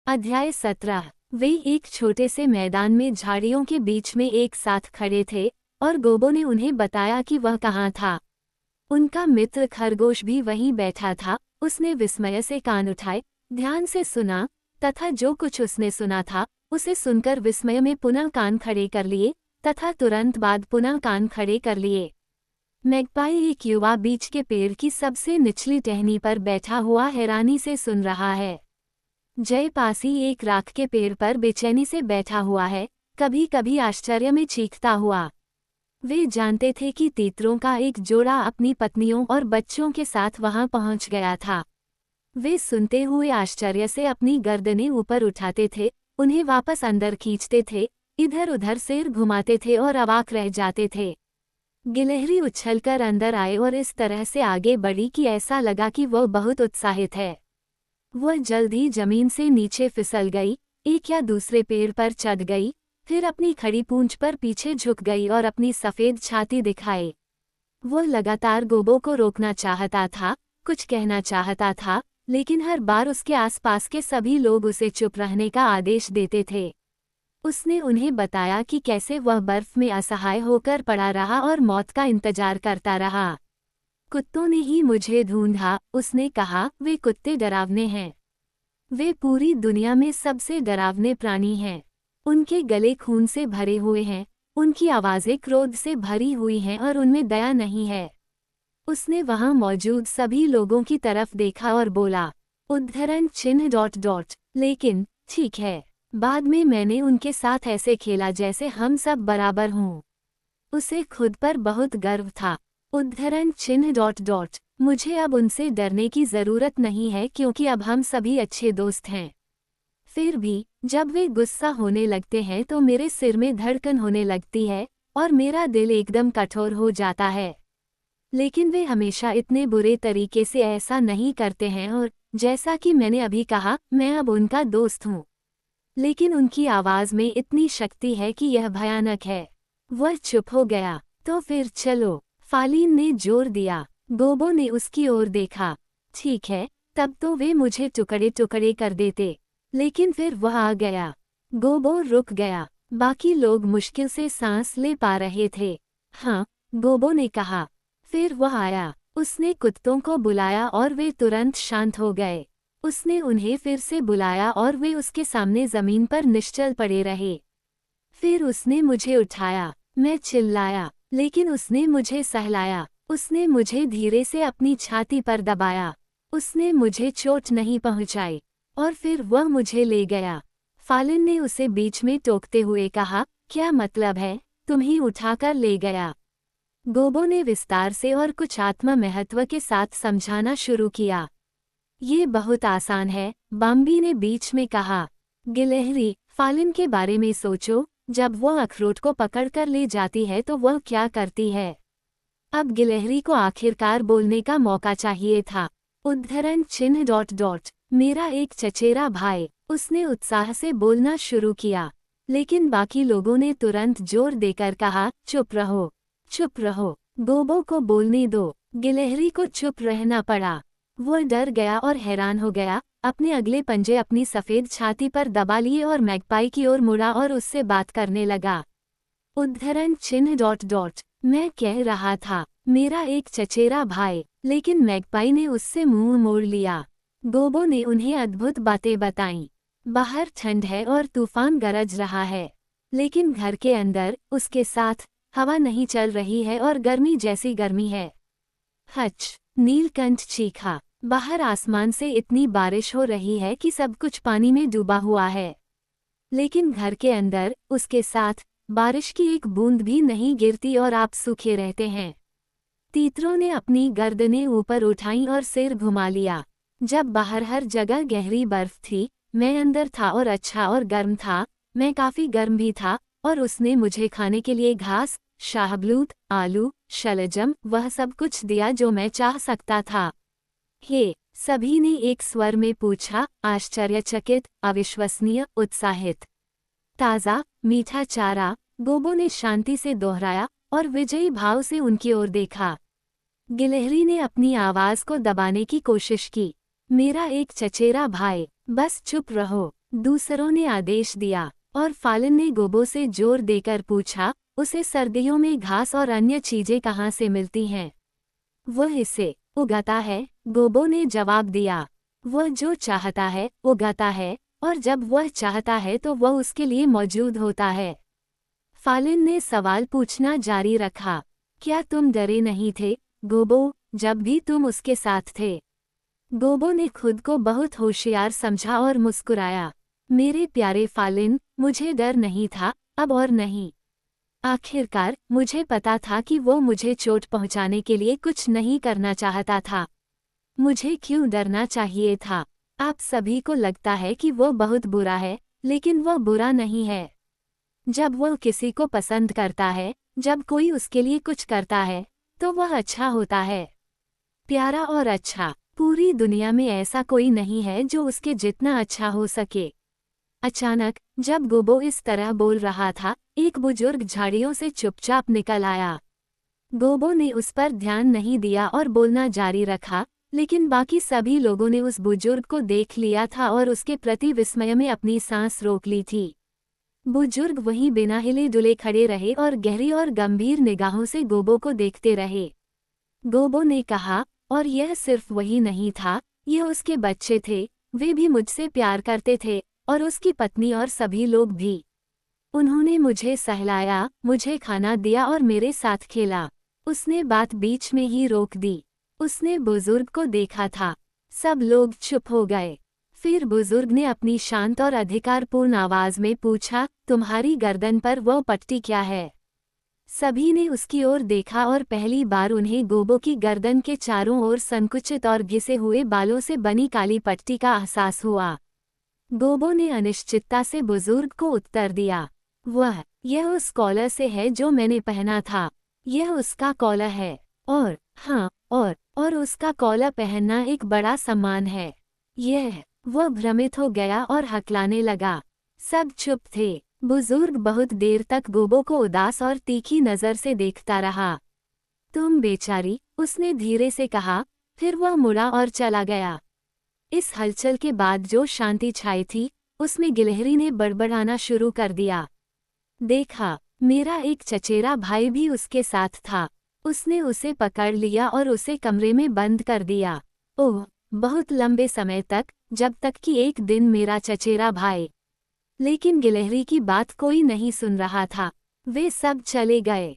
अध्याय 17। वे एक छोटे से मैदान में झाड़ियों के बीच में एक साथ खड़े थे और गोबो ने उन्हें बताया कि वह कहाँ था। उनका मित्र खरगोश भी वहीं बैठा था। उसने विस्मय से कान उठाए, ध्यान से सुना तथा जो कुछ उसने सुना था उसे सुनकर विस्मय में पुनः कान खड़े कर लिए तथा तुरंत बाद पुनः कान खड़े कर लिए। मैगपाई एक युवा बीच के पेड़ की सबसे निचली टहनी पर बैठा हुआ हैरानी से सुन रहा है। जय पासी एक राख के पेड़ पर बेचैनी से बैठा हुआ है, कभी कभी आश्चर्य में चीखता हुआ। वे जानते थे कि तीतरों का एक जोड़ा अपनी पत्नियों और बच्चों के साथ वहां पहुंच गया था। वे सुनते हुए आश्चर्य से अपनी गर्दनें ऊपर उठाते थे, उन्हें वापस अंदर खींचते थे, इधर उधर सिर घुमाते थे और अवाक रह जाते थे। गिलहरी उछलकर अंदर आए और इस तरह से आगे बढ़ी कि ऐसा लगा कि वह बहुत उत्साहित है। वह जल्द ही जमीन से नीचे फिसल गई, एक या दूसरे पेड़ पर चढ़ गई, फिर अपनी खड़ी पूंछ पर पीछे झुक गई और अपनी सफ़ेद छाती दिखाए। वह लगातार गोबो को रोकना चाहता था, कुछ कहना चाहता था, लेकिन हर बार उसके आसपास के सभी लोग उसे चुप रहने का आदेश देते थे। उसने उन्हें बताया कि कैसे वह बर्फ में असहाय होकर पड़ा रहा और मौत का इंतजार करता रहा। कुत्तों ने ही मुझे ढूंढा, उसने कहा। वे कुत्ते डरावने हैं। वे पूरी दुनिया में सबसे डरावने प्राणी हैं। उनके गले खून से भरे हुए हैं, उनकी आवाज़ें क्रोध से भरी हुई हैं और उनमें दया नहीं है। उसने वहां मौजूद सभी लोगों की तरफ देखा और बोला, उद्धरण चिन्ह ... लेकिन ठीक है, बाद में मैंने उनके साथ ऐसे खेला जैसे हम सब बराबर हों। उसे खुद पर बहुत गर्व था। उद्धरण चिन्ह ... मुझे अब उनसे डरने की ज़रूरत नहीं है क्योंकि अब हम सभी अच्छे दोस्त हैं। फिर भी जब वे गुस्सा होने लगते हैं तो मेरे सिर में धड़कन होने लगती है और मेरा दिल एकदम कठोर हो जाता है। लेकिन वे हमेशा इतने बुरे तरीके से ऐसा नहीं करते हैं और जैसा कि मैंने अभी कहा, मैं अब उनका दोस्त हूँ। लेकिन उनकी आवाज़ में इतनी शक्ति है कि यह भयानक है। वह चुप हो गया। तो फिर चलो, फालिन ने जोर दिया। गोबो ने उसकी ओर देखा। ठीक है, तब तो वे मुझे टुकड़े टुकड़े कर देते। लेकिन फिर वह आ गया। गोबो रुक गया। बाकी लोग मुश्किल से सांस ले पा रहे थे। हाँ, गोबो ने कहा। फिर वह आया। उसने कुत्तों को बुलाया और वे तुरंत शांत हो गए। उसने उन्हें फिर से बुलाया और वे उसके सामने जमीन पर निश्चल पड़े रहे। फिर उसने मुझे उठाया। मैं चिल्लाया, लेकिन उसने मुझे सहलाया। उसने मुझे धीरे से अपनी छाती पर दबाया। उसने मुझे चोट नहीं पहुंचाई और फिर वह मुझे ले गया। फालिन ने उसे बीच में टोकते हुए कहा, क्या मतलब है, तुम ही उठाकर ले गया। गोबो ने विस्तार से और कुछ आत्मा महत्व के साथ समझाना शुरू किया। ये बहुत आसान है, बाम्बी ने बीच में कहा। गिलहरी, फालिन के बारे में सोचो, जब वह अखरोट को पकड़कर ले जाती है तो वह क्या करती है। अब गिलहरी को आखिरकार बोलने का मौका चाहिए था। उद्धरण चिन्ह ... मेरा एक चचेरा भाई, उसने उत्साह से बोलना शुरू किया। लेकिन बाकी लोगों ने तुरंत जोर देकर कहा, चुप रहो, चुप रहो, गोबो को बोलने दो। गिलहरी को चुप रहना पड़ा। वह डर गया और हैरान हो गया, अपने अगले पंजे अपनी सफ़ेद छाती पर दबा लिए और मैगपाई की ओर मुड़ा और उससे बात करने लगा। उद्धरण चिन्ह ... मैं कह रहा था, मेरा एक चचेरा भाई, लेकिन मैगपाई ने उससे मुंह मोड़ लिया। गोबो ने उन्हें अद्भुत बातें बताईं। बाहर ठंड है और तूफान गरज रहा है, लेकिन घर के अंदर उसके साथ हवा नहीं चल रही है और गर्मी जैसी गर्मी है। हच, नीलकंठ चीखा। बाहर आसमान से इतनी बारिश हो रही है कि सब कुछ पानी में डूबा हुआ है। लेकिन घर के अंदर उसके साथ बारिश की एक बूंद भी नहीं गिरती और आप सूखे रहते हैं। तीतरों ने अपनी गर्दनें ऊपर उठाईं और सिर घुमा लिया। जब बाहर हर जगह गहरी बर्फ थी, मैं अंदर था और अच्छा और गर्म था। मैं काफी गर्म भी था और उसने मुझे खाने के लिए घास, शाहबलूत, आलू, शलजम, वह सब कुछ दिया जो मैं चाह सकता था। हे, सभी ने एक स्वर में पूछा, आश्चर्यचकित, अविश्वसनीय, उत्साहित। ताज़ा, मीठा चारा, गोबो ने शांति से दोहराया और विजयी भाव से उनकी ओर देखा। गिलहरी ने अपनी आवाज़ को दबाने की कोशिश की। मेरा एक चचेरा भाई, बस चुप रहो। दूसरों ने आदेश दिया और फालिन ने गोबो से जोर देकर पूछा, उसे सर्दियों में घास और अन्य चीजें कहाँ से मिलती हैं? वह इसे उगाता है, गोबो ने जवाब दिया। वह जो चाहता है उगाता है, और जब वह चाहता है तो वह उसके लिए मौजूद होता है। फालिन ने सवाल पूछना जारी रखा, क्या तुम डरे नहीं थे, गोबो, जब भी तुम उसके साथ थे? गोबो ने खुद को बहुत होशियार समझा और मुस्कुराया। मेरे प्यारे फालिन, मुझे डर नहीं था, अब और नहीं। आखिरकार मुझे पता था कि वो मुझे चोट पहुंचाने के लिए कुछ नहीं करना चाहता था। मुझे क्यों डरना चाहिए था? आप सभी को लगता है कि वो बहुत बुरा है, लेकिन वो बुरा नहीं है। जब वो किसी को पसंद करता है, जब कोई उसके लिए कुछ करता है, तो वह अच्छा होता है। प्यारा और अच्छा। पूरी दुनिया में ऐसा कोई नहीं है जो उसके जितना अच्छा हो सके। अचानक जब गोबो इस तरह बोल रहा था, एक बुजुर्ग झाड़ियों से चुपचाप निकल आया। गोबो ने उस पर ध्यान नहीं दिया और बोलना जारी रखा, लेकिन बाकी सभी लोगों ने उस बुजुर्ग को देख लिया था और उसके प्रति विस्मय में अपनी सांस रोक ली थी। बुजुर्ग वहीं बिना हिले डुले खड़े रहे और गहरी और गंभीर निगाहों से गोबो को देखते रहे। गोबो ने कहा, और यह सिर्फ वही नहीं था, यह उसके बच्चे थे, वे भी मुझसे प्यार करते थे, और उसकी पत्नी और सभी लोग भी। उन्होंने मुझे सहलाया, मुझे खाना दिया और मेरे साथ खेला। उसने बात बीच में ही रोक दी। उसने बुजुर्ग को देखा था। सब लोग चुप हो गए। फिर बुजुर्ग ने अपनी शांत और अधिकारपूर्ण आवाज में पूछा, तुम्हारी गर्दन पर वो पट्टी क्या है? सभी ने उसकी ओर देखा और पहली बार उन्हें गोबो की गर्दन के चारों ओर संकुचित और घिसे हुए बालों से बनी काली पट्टी का एहसास हुआ। गोबो ने अनिश्चितता से बुजुर्ग को उत्तर दिया, यह उस कॉलर से है जो मैंने पहना था। यह उसका कॉलर है। और हाँ, और उसका कॉलर पहनना एक बड़ा सम्मान है। वह भ्रमित हो गया और हकलाने लगा। सब चुप थे। बुजुर्ग बहुत देर तक गोबो को उदास और तीखी नज़र से देखता रहा। तुम बेचारी, उसने धीरे से कहा, फिर वह मुड़ा और चला गया। इस हलचल के बाद जो शांति छाई थी, उसमें गिलहरी ने बड़बड़ाना शुरू कर दिया। देखा, मेरा एक चचेरा भाई भी उसके साथ था। उसने उसे पकड़ लिया और उसे कमरे में बंद कर दिया। ओह, बहुत लंबे समय तक, जब तक कि एक दिन मेरा चचेरा भाई। लेकिन गिलहरी की बात कोई नहीं सुन रहा था। वे सब चले गए।